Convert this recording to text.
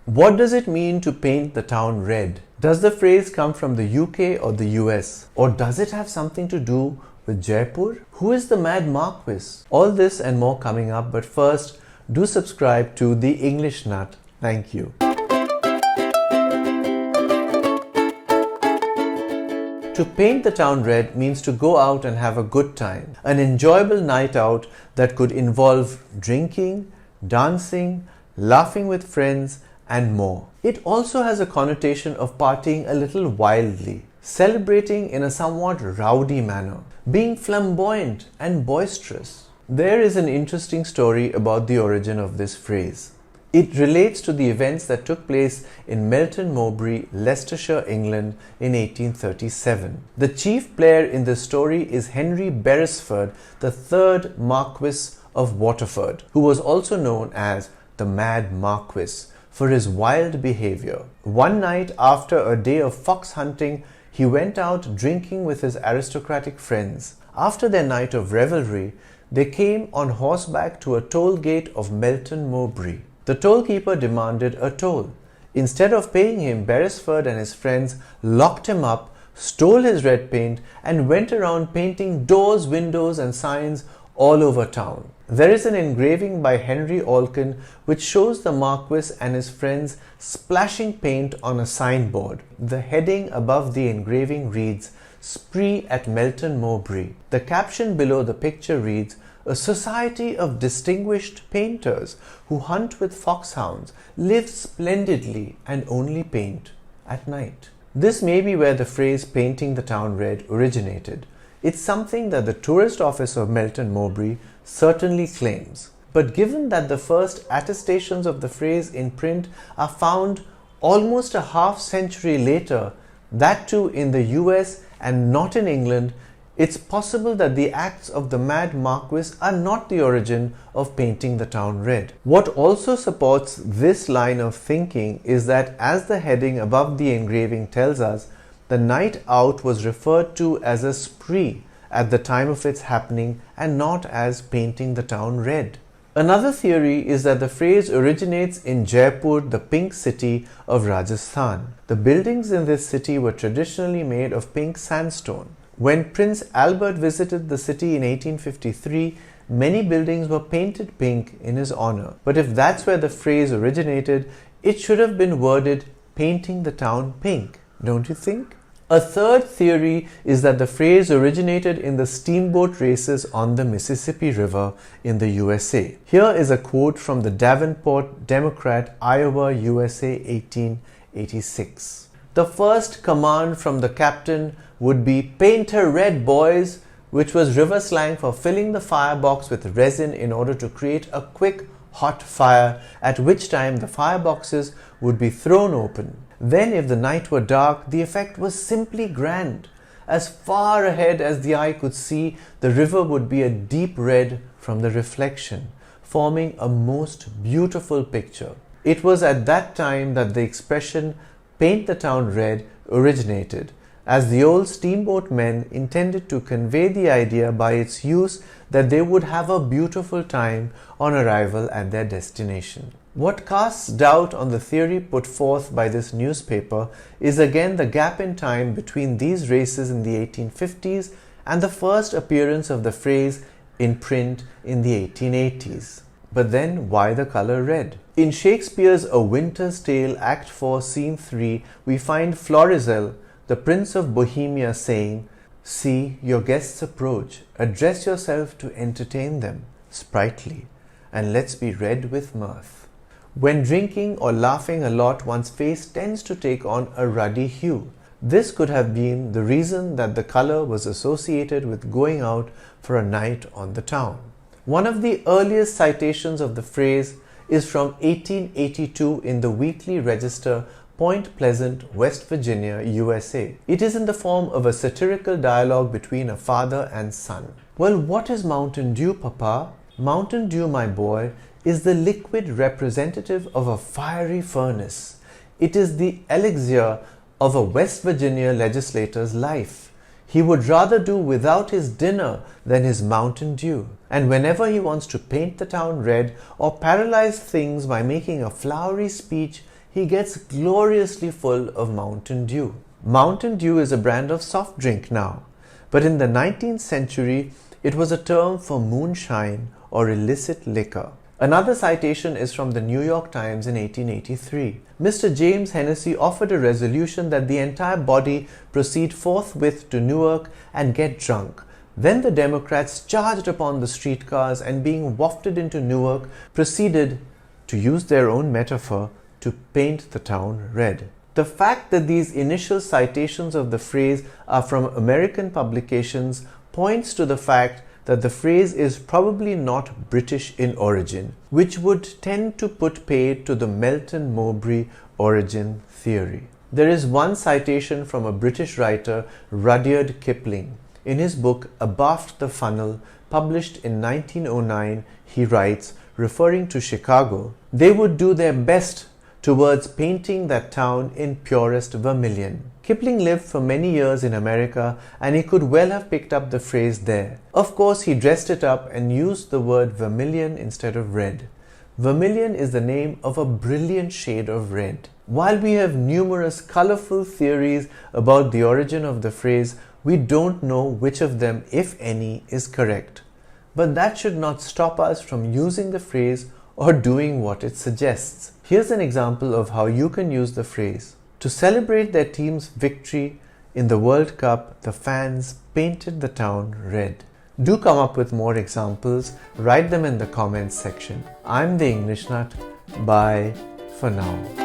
What does it mean to paint the town red? Does the phrase come from the UK or the US? Or does it have something to do with Jaipur? Who is the Mad Marquis? All this and more coming up, but first, do subscribe to The English Nut. Thank you. To paint the town red means to go out and have a good time, an enjoyable night out that could involve drinking, dancing, laughing with friends, and more. It also has a connotation of partying a little wildly, celebrating in a somewhat rowdy manner, being flamboyant and boisterous. There is an interesting story about the origin of this phrase. It relates to the events that took place in Melton Mowbray, Leicestershire, England in 1837. The chief player in this story is Henry Beresford, the 3rd Marquis of Waterford, who was also known as the Mad Marquis for his wild behavior. One night after a day of fox hunting, he went out drinking with his aristocratic friends. After their night of revelry, they came on horseback to a toll gate of Melton Mowbray. The tollkeeper demanded a toll. Instead of paying him, Beresford and his friends locked him up, stole his red paint, and went around painting doors, windows, and signs all over town. There is an engraving by Henry Alkin which shows the Marquis and his friends splashing paint on a signboard. The heading above the engraving reads, "Spree at Melton Mowbray." The caption below the picture reads, "A society of distinguished painters who hunt with foxhounds, live splendidly and only paint at night." This may be where the phrase painting the town red originated. It's something that the tourist office of Melton Mowbray certainly claims. But given that the first attestations of the phrase in print are found almost a half-century later, that too in the US and not in England, it's possible that the acts of the Mad Marquis are not the origin of painting the town red. What also supports this line of thinking is that, as the heading above the engraving tells us, the night out was referred to as a spree at the time of its happening and not as painting the town red. Another theory is that the phrase originates in Jaipur, the pink city of Rajasthan. The buildings in this city were traditionally made of pink sandstone. When Prince Albert visited the city in 1853, many buildings were painted pink in his honor. But if that's where the phrase originated, it should have been worded painting the town pink, don't you think? A third theory is that the phrase originated in the steamboat races on the Mississippi River in the USA. Here is a quote from the Davenport Democrat, Iowa, USA, 1886. "The first command from the captain would be 'Paint her red, boys,' which was river slang for filling the firebox with resin in order to create a quick, hot fire, at which time the fireboxes would be thrown open. Then, if the night were dark, the effect was simply grand. As far ahead as the eye could see, the river would be a deep red from the reflection, forming a most beautiful picture." It was at that time that the expression "paint the town red" originated, as the old steamboat men intended to convey the idea by its use that they would have a beautiful time on arrival at their destination. What casts doubt on the theory put forth by this newspaper is again the gap in time between these races in the 1850s and the first appearance of the phrase in print in the 1880s. But then why the color red? In Shakespeare's A Winter's Tale, Act 4, Scene 3, we find Florizel, the Prince of Bohemia, saying, "See, your guests approach. Address yourself to entertain them, sprightly, and let's be red with mirth." When drinking or laughing a lot, one's face tends to take on a ruddy hue. This could have been the reason that the color was associated with going out for a night on the town. One of the earliest citations of the phrase is from 1882 in the Weekly Register, Point Pleasant, West Virginia, USA. It is in the form of a satirical dialogue between a father and son. "Well, what is Mountain Dew, Papa?" "Mountain Dew, my boy, is the liquid representative of a fiery furnace. It is the elixir of a West Virginia legislator's life. He would rather do without his dinner than his Mountain Dew. And whenever he wants to paint the town red or paralyze things by making a flowery speech, he gets gloriously full of Mountain Dew. Mountain Dew is a brand of soft drink now, but in the 19th century, it was a term for moonshine or illicit liquor. Another citation is from the New York Times in 1883. Mr. James Hennessy offered a resolution that the entire body proceed forthwith to Newark and get drunk. Then the Democrats charged upon the streetcars and, being wafted into Newark, proceeded, to use their own metaphor, to paint the town red. The fact that these initial citations of the phrase are from American publications points to the fact that the phrase is probably not British in origin, which would tend to put paid to the Melton Mowbray origin theory. There is one citation from a British writer, Rudyard Kipling. In his book Abaft the Funnel, published in 1909, he writes, referring to Chicago, "They would do their best towards painting that town in purest vermilion." Kipling lived for many years in America, and he could well have picked up the phrase there. Of course, he dressed it up and used the word vermilion instead of red. Vermilion is the name of a brilliant shade of red. While we have numerous colorful theories about the origin of the phrase, we don't know which of them, if any, is correct. But that should not stop us from using the phrase or doing what it suggests. Here's an example of how you can use the phrase. To celebrate their team's victory in the World Cup, the fans painted the town red. Do come up with more examples. Write them in the comments section. I'm the English Nut. Bye for now.